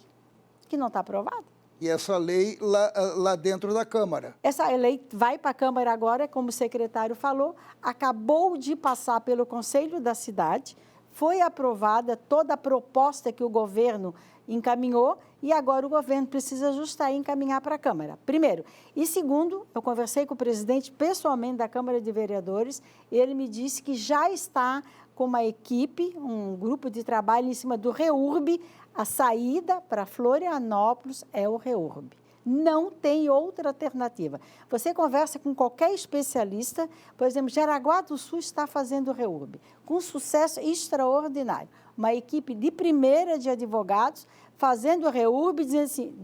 que não está aprovada. E essa lei lá dentro da Câmara? Essa lei vai para a Câmara agora, como o secretário falou, acabou de passar pelo Conselho da Cidade, foi aprovada toda a proposta que o governo encaminhou e agora o governo precisa ajustar e encaminhar para a Câmara, primeiro. E segundo, eu conversei com o presidente pessoalmente da Câmara de Vereadores, ele me disse que já está com uma equipe, um grupo de trabalho em cima do REURB, a saída para Florianópolis é o REURB. Não tem outra alternativa. Você conversa com qualquer especialista, por exemplo, Jaraguá do Sul está fazendo o REURB, com sucesso extraordinário. Uma equipe de primeira de advogados fazendo o REURB, dizendo assim,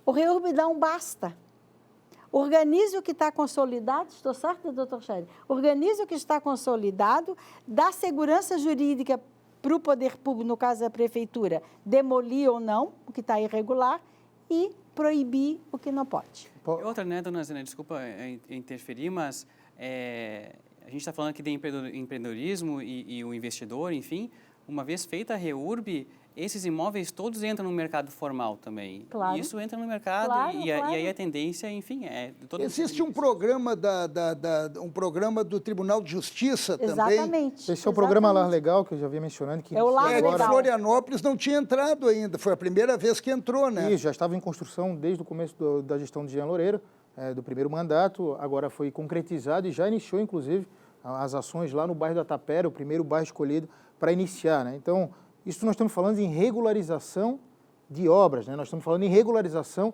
o REURB dá um basta. Organize o que está consolidado, estou certa, doutor Chéri? Organize o que está consolidado, dá segurança jurídica para o poder público, no caso da prefeitura, demolir ou não o que está irregular e proibir o que não pode. Outra, né, dona Zena, desculpa interferir, mas a gente está falando aqui de empreendedorismo e o investidor, enfim, uma vez feita a REURB, esses imóveis todos entram no mercado formal também. Claro. Isso entra no mercado claro. E aí a tendência, enfim, é... Existe um programa, um programa do Tribunal de Justiça também. Exatamente. Esse é o programa Lar Legal, que eu já vinha mencionando. Que é o Lar Legal. Que Florianópolis não tinha entrado ainda, foi a primeira vez que entrou, né? Isso, já estava em construção desde o começo da gestão de Jean Loureiro, do primeiro mandato, agora foi concretizado e já iniciou, inclusive, as ações lá no bairro da Tapera, o primeiro bairro escolhido para iniciar, né? Então, isso nós estamos falando em regularização de obras, né? Nós estamos falando em regularização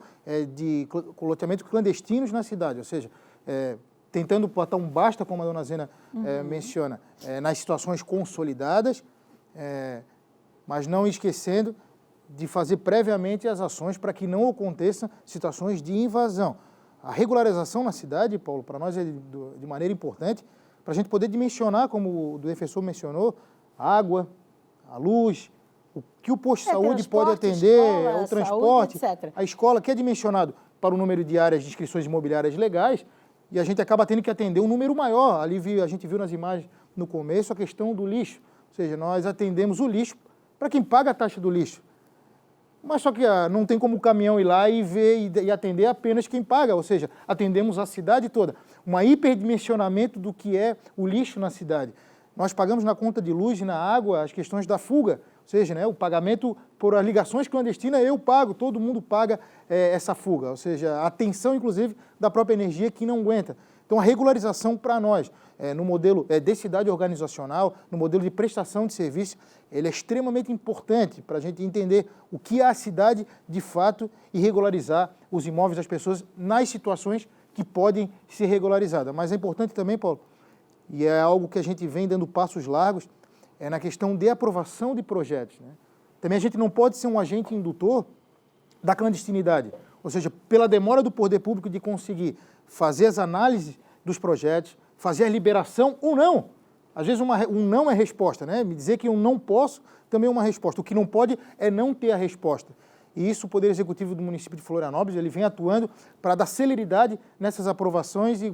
de loteamentos clandestinos na cidade, ou seja, tentando botar um basta, como a dona Zena menciona, nas situações consolidadas, mas não esquecendo de fazer previamente as ações para que não aconteçam situações de invasão. A regularização na cidade, Paulo, para nós é de maneira importante, para a gente poder dimensionar, como o defensor mencionou, a água, a luz, o que o posto de saúde pode atender, escola, o transporte, saúde, etc. A escola que é dimensionado para o número de áreas de inscrições imobiliárias legais, e a gente acaba tendo que atender um número maior. Ali a gente viu nas imagens no começo a questão do lixo, ou seja, nós atendemos o lixo para quem paga a taxa do lixo. Mas só que não tem como o caminhão ir lá e ver e atender apenas quem paga, ou seja, atendemos a cidade toda. Um hiperdimensionamento do que é o lixo na cidade. Nós pagamos na conta de luz e na água as questões da fuga, ou seja, né, o pagamento por as ligações clandestinas, eu pago, todo mundo paga essa fuga, ou seja, a tensão, inclusive, da própria energia que não aguenta. Então, a regularização para nós, no modelo de cidade organizacional, no modelo de prestação de serviço, ele é extremamente importante para a gente entender o que é a cidade de fato e regularizar os imóveis das pessoas nas situações que podem ser regularizadas. Mas é importante também, Paulo, e é algo que a gente vem dando passos largos, é na questão de aprovação de projetos, né? Também a gente não pode ser um agente indutor da clandestinidade, ou seja, pela demora do poder público de conseguir fazer as análises dos projetos, fazer a liberação ou não. Às vezes um não é resposta, né? Me dizer que eu não posso também é uma resposta. O que não pode é não ter a resposta. E isso o Poder Executivo do município de Florianópolis, ele vem atuando para dar celeridade nessas aprovações e,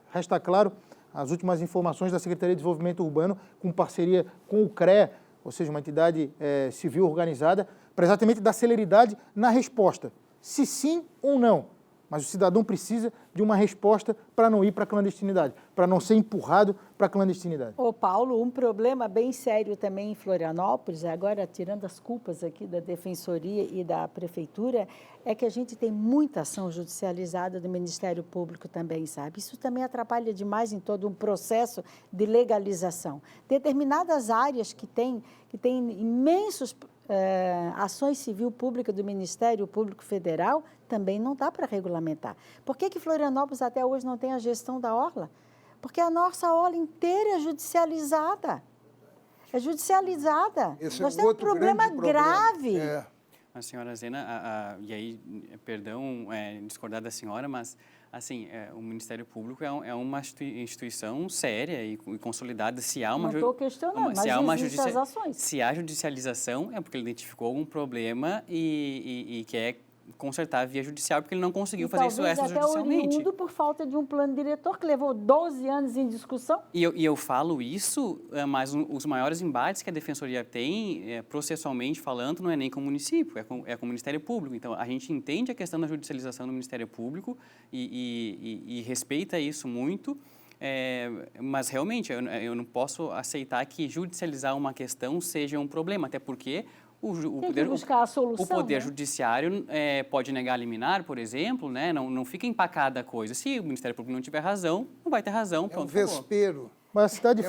resta claro, as últimas informações da Secretaria de Desenvolvimento Urbano, com parceria com o CREA, ou seja, uma entidade civil organizada, para exatamente dar celeridade na resposta, se sim ou não. Mas o cidadão precisa de uma resposta para não ir para a clandestinidade, para não ser empurrado para a clandestinidade. Ô Paulo, um problema bem sério também em Florianópolis, agora tirando as culpas aqui da Defensoria e da Prefeitura, é que a gente tem muita ação judicializada do Ministério Público também, sabe? Isso também atrapalha demais em todo um processo de legalização. Determinadas áreas que têm imensos ações civil pública do Ministério Público Federal, também não dá para regulamentar. Por que Florianópolis até hoje não tem a gestão da orla? Porque a nossa orla inteira é judicializada. É judicializada. Nós temos um problema grave. A senhora Zena, e aí, perdão discordar da senhora, mas assim, o Ministério Público é uma instituição séria e consolidada. Se há uma, não estou questionando, mas existem as ações. Se há judicialização, é porque ele identificou algum problema e quer consertar via judicial, porque ele não conseguiu fazer isso extrajudicialmente. Talvez até oriundo por falta de um plano diretor que levou 12 anos em discussão. E eu falo isso, mas os maiores embates que a Defensoria tem, processualmente falando, não é nem com o município, é com o Ministério Público. Então, a gente entende a questão da judicialização do Ministério Público e respeita isso muito, mas realmente eu não posso aceitar que judicializar uma questão seja um problema, até porque o Poder Judiciário pode negar a liminar, por exemplo, né? Não fica empacada a coisa. Se o Ministério Público não tiver razão, não vai ter razão. É um vespeiro. Mas a cidade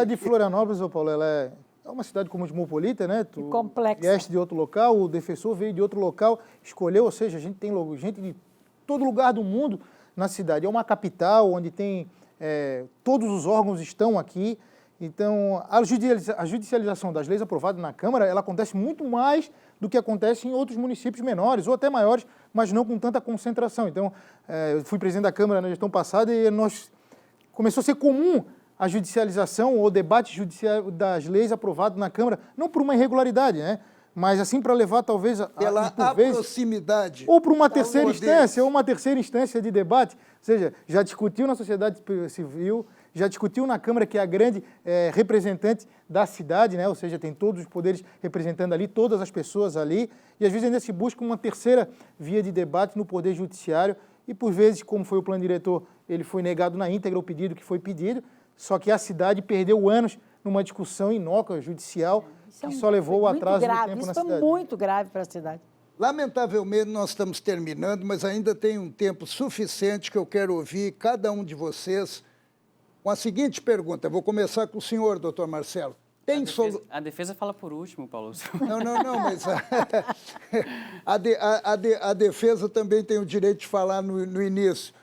de Florianópolis, Paulo, ela é uma cidade cosmopolita, né? Tu complexa. Vieste de outro local, o defensor veio de outro local, escolheu, ou seja, a gente tem gente de todo lugar do mundo na cidade. É uma capital onde tem todos os órgãos estão aqui. Então, a judicialização das leis aprovadas na Câmara, ela acontece muito mais do que acontece em outros municípios menores, ou até maiores, mas não com tanta concentração. Então, eu fui presidente da Câmara na gestão passada e começou a ser comum a judicialização ou o debate judicial das leis aprovadas na Câmara, não por uma irregularidade, né? Mas assim para levar talvez pela proximidade ou para uma terceira instância, ou uma terceira instância de debate, ou seja, já discutiu na sociedade civil, já discutiu na Câmara, que é a grande representante da cidade, né? Ou seja, tem todos os poderes representando ali, todas as pessoas ali, e às vezes ainda se busca uma terceira via de debate no Poder Judiciário, e por vezes, como foi o plano diretor, ele foi negado na íntegra o pedido que foi pedido, só que a cidade perdeu anos numa discussão inócua judicial, que só levou o atraso do tempo na cidade. Isso foi muito grave para a cidade. Lamentavelmente, nós estamos terminando, mas ainda tem um tempo suficiente que eu quero ouvir cada um de vocês com a seguinte pergunta. Eu vou começar com o senhor, doutor Marcelo. A defesa fala por último, Paulo. Não, mas a defesa também tem o direito de falar no início.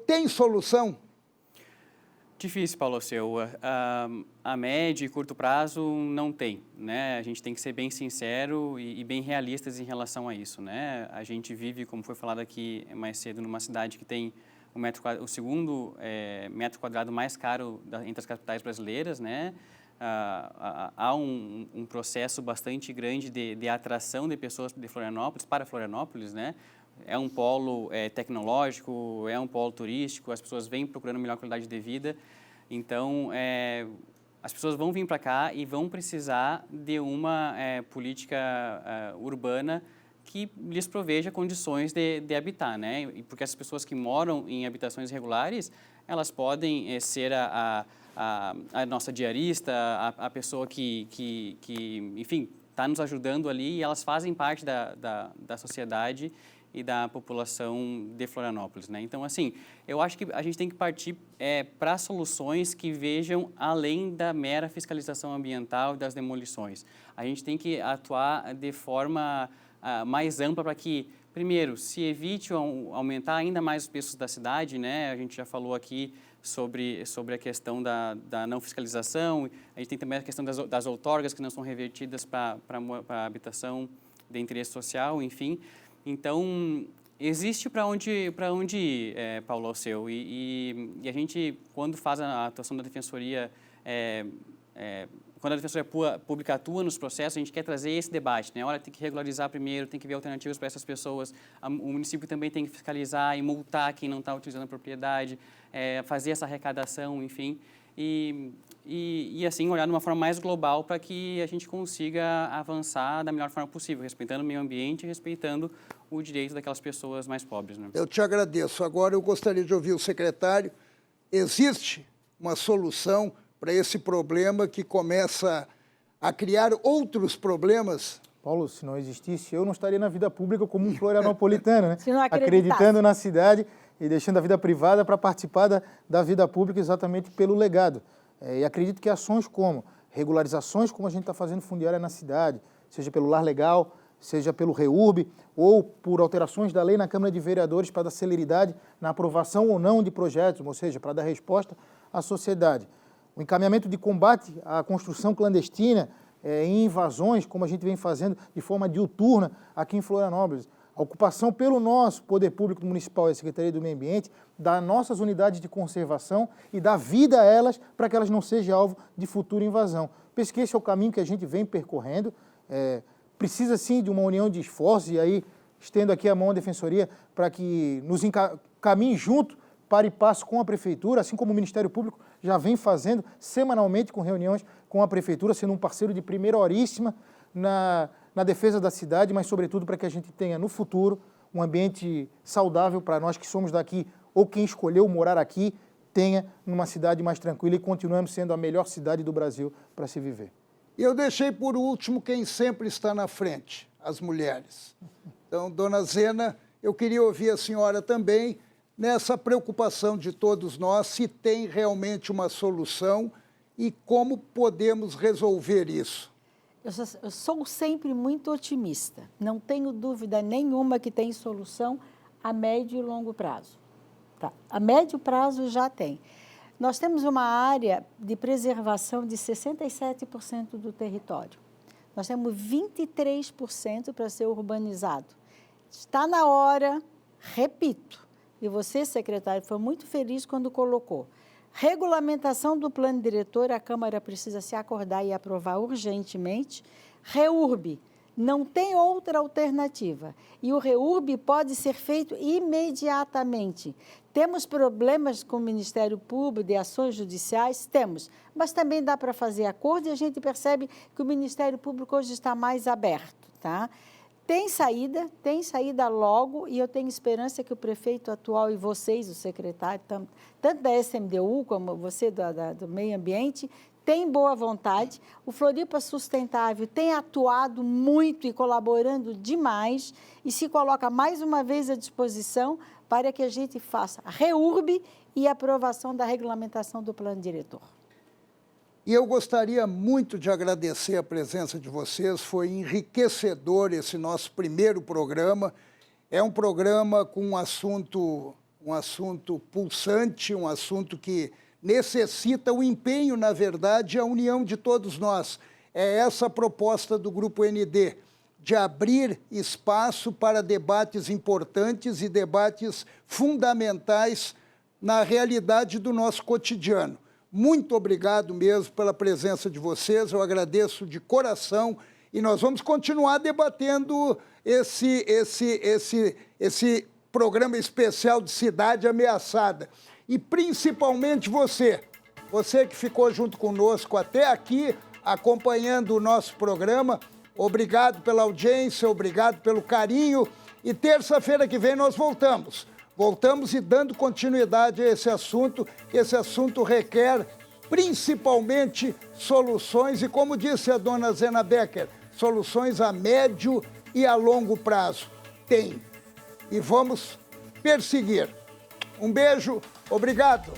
Tem solução? Difícil, Paulo, a médio e curto prazo não tem, né? A gente tem que ser bem sincero e bem realistas em relação a isso, né? A gente vive, como foi falado aqui mais cedo, numa cidade que tem o segundo metro quadrado mais caro entre as capitais brasileiras, né? Há um processo bastante grande de atração de pessoas de Florianópolis para Florianópolis, né? É um polo tecnológico, é um polo turístico, as pessoas vêm procurando melhor qualidade de vida. Então, as pessoas vão vir para cá e vão precisar de uma política urbana que lhes proveja condições de habitar, né? E porque as pessoas que moram em habitações irregulares, elas podem ser a nossa diarista, a pessoa que enfim, está nos ajudando ali, e elas fazem parte da sociedade e da população de Florianópolis, né? Então, assim, eu acho que a gente tem que partir para soluções que vejam além da mera fiscalização ambiental e das demolições. A gente tem que atuar de forma mais ampla para que, primeiro, se evite aumentar ainda mais os preços da cidade, né? A gente já falou aqui sobre a questão da não fiscalização, a gente tem também a questão das outorgas que não são revertidas para a habitação de interesse social, enfim. Então, existe para onde ir, Paulo Alceu, e a gente, quando faz a atuação da Defensoria, quando a Defensoria Pública atua nos processos, a gente quer trazer esse debate, né? Olha, tem que regularizar primeiro, tem que ver alternativas para essas pessoas, o município também tem que fiscalizar e multar quem não está utilizando a propriedade, fazer essa arrecadação, enfim, e assim olhar de uma forma mais global para que a gente consiga avançar da melhor forma possível, respeitando o meio ambiente e respeitando o direito daquelas pessoas mais pobres, né? Eu te agradeço. Agora eu gostaria de ouvir o secretário. Existe uma solução para esse problema que começa a criar outros problemas? Paulo, se não existisse, eu não estaria na vida pública como um florianopolitano, né? Se não acreditando na cidade e deixando a vida privada para participar da vida pública exatamente pelo legado. E acredito que ações como regularizações, como a gente está fazendo fundiária na cidade, seja pelo Lar Legal, seja pelo REURB, ou por alterações da lei na Câmara de Vereadores para dar celeridade na aprovação ou não de projetos, ou seja, para dar resposta à sociedade. O encaminhamento de combate à construção clandestina em invasões, como a gente vem fazendo de forma diuturna aqui em Florianópolis. A ocupação pelo nosso Poder Público Municipal e a Secretaria do Meio Ambiente das nossas unidades de conservação e dar vida a elas para que elas não sejam alvo de futura invasão. Penso que esse é o caminho que a gente vem percorrendo. Precisa, sim, de uma união de esforços, e aí estendo aqui a mão à Defensoria para que nos caminhe junto, para e passo com a Prefeitura, assim como o Ministério Público já vem fazendo semanalmente com reuniões com a Prefeitura, sendo um parceiro de primeira horíssima na defesa da cidade, mas, sobretudo, para que a gente tenha, no futuro, um ambiente saudável para nós que somos daqui ou quem escolheu morar aqui, tenha numa cidade mais tranquila e continuemos sendo a melhor cidade do Brasil para se viver. E eu deixei por último quem sempre está na frente, as mulheres. Então, dona Zena, eu queria ouvir a senhora também nessa preocupação de todos nós, se tem realmente uma solução e como podemos resolver isso. Eu sou sempre muito otimista. Não tenho dúvida nenhuma que tem solução a médio e longo prazo. Tá? A médio prazo já tem. Nós temos uma área de preservação de 67% do território. Nós temos 23% para ser urbanizado. Está na hora, repito, e você, secretário, foi muito feliz quando colocou. Regulamentação do plano diretor, a Câmara precisa se acordar e aprovar urgentemente. REURB, não tem outra alternativa. E o REURB pode ser feito imediatamente. Temos problemas com o Ministério Público, de ações judiciais? Temos. Mas também dá para fazer acordo e a gente percebe que o Ministério Público hoje está mais aberto, tá? Tem saída logo, e eu tenho esperança que o prefeito atual e vocês, o secretário, tanto da SMDU como você do Meio Ambiente, tem boa vontade. O Floripa Sustentável tem atuado muito e colaborando demais e se coloca mais uma vez à disposição para que a gente faça a REURB e a aprovação da regulamentação do plano diretor. E eu gostaria muito de agradecer a presença de vocês, foi enriquecedor esse nosso primeiro programa. É um programa com um assunto pulsante, um assunto que necessita o empenho, na verdade, a união de todos nós. É essa a proposta do Grupo ND, de abrir espaço para debates importantes e debates fundamentais na realidade do nosso cotidiano. Muito obrigado mesmo pela presença de vocês, eu agradeço de coração e nós vamos continuar debatendo esse programa especial de Cidade Ameaçada. E principalmente você que ficou junto conosco até aqui, acompanhando o nosso programa, Obrigado pela audiência, obrigado pelo carinho. E terça-feira que vem nós voltamos. Voltamos e dando continuidade a esse assunto, que esse assunto requer principalmente soluções e, como disse a dona Zena Becker, soluções a médio e a longo prazo. Tem. E vamos perseguir. Um beijo, obrigado.